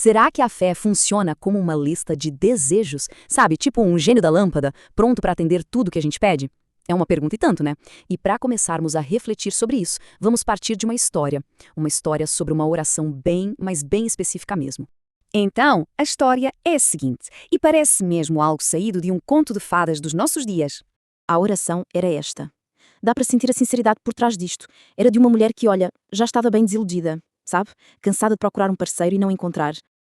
Será que a fé funciona como uma lista de desejos? Sabe, tipo um gênio da lâmpada, pronto para atender tudo que a gente pede? É uma pergunta e tanto, né? E para começarmos a refletir sobre isso, vamos partir de uma história. Uma história sobre uma oração bem, mas bem específica mesmo. Então, a história é a seguinte, e parece mesmo algo saído de um conto de fadas dos nossos dias. A oração era esta. Dá para sentir a sinceridade por trás disto. Era de uma mulher que, olha, já estava bem desiludida, sabe? Cansada de procurar um parceiro e não encontrar.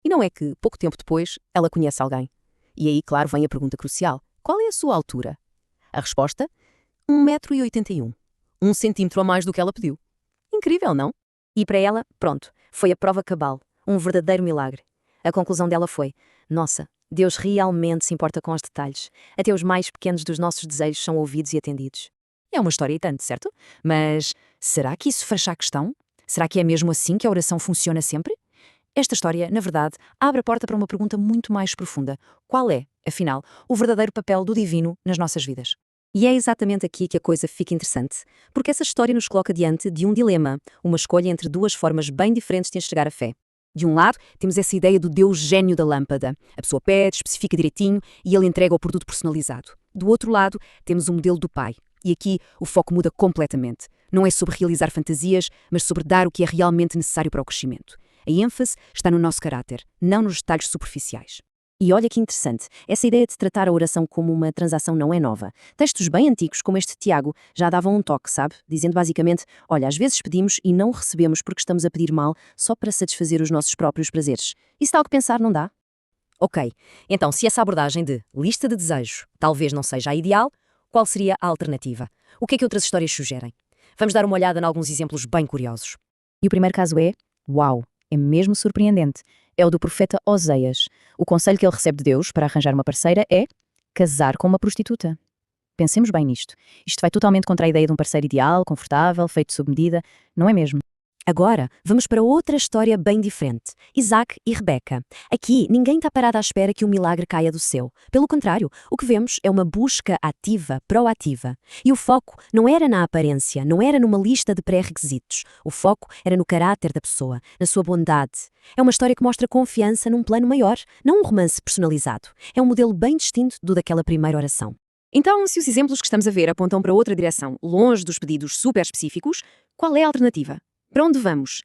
E não é que, pouco tempo depois, ela conhece alguém. E aí, claro, vem a pergunta crucial. Qual é a sua altura? A resposta? 1,81 m. 1 cm a mais do que ela pediu. Incrível, não? E para ela, pronto, foi a prova cabal. Um verdadeiro milagre. A conclusão dela foi: nossa, Deus realmente se importa com os detalhes. Até os mais pequenos dos nossos desejos são ouvidos e atendidos. É uma história e tanto, certo? Mas será que isso fecha a questão? Será que é mesmo assim que a oração funciona sempre? Esta história, na verdade, abre a porta para uma pergunta muito mais profunda. Qual é, afinal, o verdadeiro papel do divino nas nossas vidas? E é exatamente aqui que a coisa fica interessante, porque essa história nos coloca diante de um dilema, uma escolha entre duas formas bem diferentes de enxergar a fé. De um lado, temos essa ideia do Deus gênio da lâmpada. A pessoa pede, especifica direitinho e ele entrega o produto personalizado. Do outro lado, temos o modelo do Pai. E aqui o foco muda completamente. Não é sobre realizar fantasias, mas sobre dar o que é realmente necessário para o crescimento. A ênfase está no nosso caráter, não nos detalhes superficiais. E olha que interessante, essa ideia de tratar a oração como uma transação não é nova. Textos bem antigos, como este de Tiago, já davam um toque, sabe? Dizendo basicamente, olha, às vezes pedimos e não recebemos porque estamos a pedir mal só para satisfazer os nossos próprios prazeres. Isso dá algo que pensar, não dá? Ok, então se essa abordagem de lista de desejos talvez não seja a ideal, qual seria a alternativa? O que é que outras histórias sugerem? Vamos dar uma olhada em alguns exemplos bem curiosos. E o primeiro caso é, uau, é mesmo surpreendente. É o do profeta Oseias. O conselho que ele recebe de Deus para arranjar uma parceira é casar com uma prostituta. Pensemos bem nisto. Isto vai totalmente contra a ideia de um parceiro ideal, confortável, feito sob medida, não é mesmo? Agora, vamos para outra história bem diferente. Isaac e Rebeca. Aqui, ninguém está parado à espera que um milagre caia do céu. Pelo contrário, o que vemos é uma busca ativa, proativa. E o foco não era na aparência, não era numa lista de pré-requisitos. O foco era no caráter da pessoa, na sua bondade. É uma história que mostra confiança num plano maior, não um romance personalizado. É um modelo bem distinto do daquela primeira oração. Então, se os exemplos que estamos a ver apontam para outra direção, longe dos pedidos super específicos, qual é a alternativa? Para onde vamos?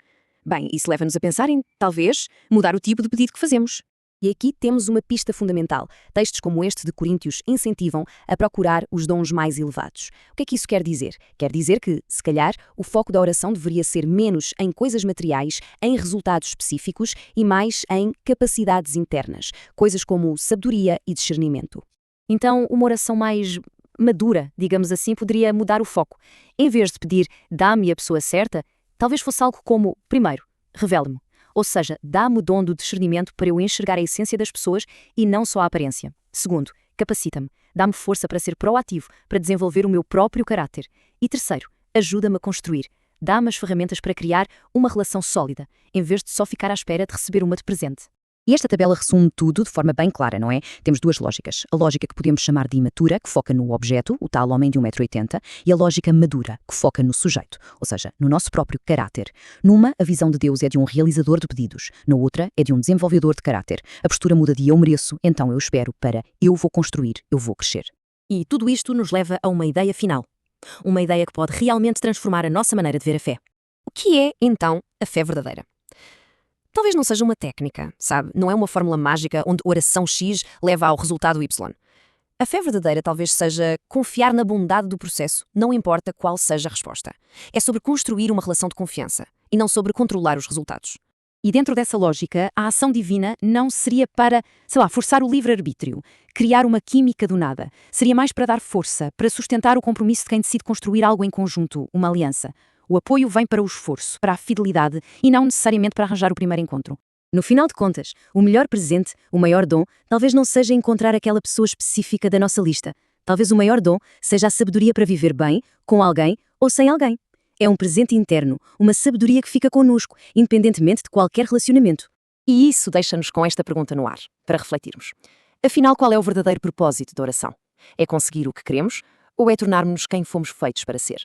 Bem, isso leva-nos a pensar em, talvez, mudar o tipo de pedido que fazemos. E aqui temos uma pista fundamental. Textos como este de Coríntios incentivam a procurar os dons mais elevados. O que é que isso quer dizer? Quer dizer que, se calhar, o foco da oração deveria ser menos em coisas materiais, em resultados específicos e mais em capacidades internas, coisas como sabedoria e discernimento. Então, uma oração mais madura, digamos assim, poderia mudar o foco. Em vez de pedir, dá-me a pessoa certa, talvez fosse algo como, primeiro, revela-me. Ou seja, dá-me o dom do discernimento para eu enxergar a essência das pessoas e não só a aparência. Segundo, capacita-me. Dá-me força para ser proativo, para desenvolver o meu próprio caráter. E terceiro, ajuda-me a construir. Dá-me as ferramentas para criar uma relação sólida, em vez de só ficar à espera de receber uma de presente. E esta tabela resume tudo de forma bem clara, não é? Temos duas lógicas. A lógica que podemos chamar de imatura, que foca no objeto, o tal homem de 1,80 m, e a lógica madura, que foca no sujeito, ou seja, no nosso próprio caráter. Numa, a visão de Deus é de um realizador de pedidos. Na outra, é de um desenvolvedor de caráter. A postura muda de eu mereço, então eu espero, para eu vou construir, eu vou crescer. E tudo isto nos leva a uma ideia final. Uma ideia que pode realmente transformar a nossa maneira de ver a fé. O que é, então, a fé verdadeira? Talvez não seja uma técnica, sabe? Não é uma fórmula mágica onde oração X leva ao resultado Y. A fé verdadeira talvez seja confiar na bondade do processo, não importa qual seja a resposta. É sobre construir uma relação de confiança e não sobre controlar os resultados. E dentro dessa lógica, a ação divina não seria para, forçar o livre-arbítrio, criar uma química do nada. Seria mais para dar força, para sustentar o compromisso de quem decide construir algo em conjunto, uma aliança. O apoio vem para o esforço, para a fidelidade e não necessariamente para arranjar o primeiro encontro. No final de contas, o melhor presente, o maior dom, talvez não seja encontrar aquela pessoa específica da nossa lista. Talvez o maior dom seja a sabedoria para viver bem, com alguém ou sem alguém. É um presente interno, uma sabedoria que fica connosco, independentemente de qualquer relacionamento. E isso deixa-nos com esta pergunta no ar, para refletirmos. Afinal, qual é o verdadeiro propósito da oração? É conseguir o que queremos ou é tornarmos-nos quem fomos feitos para ser?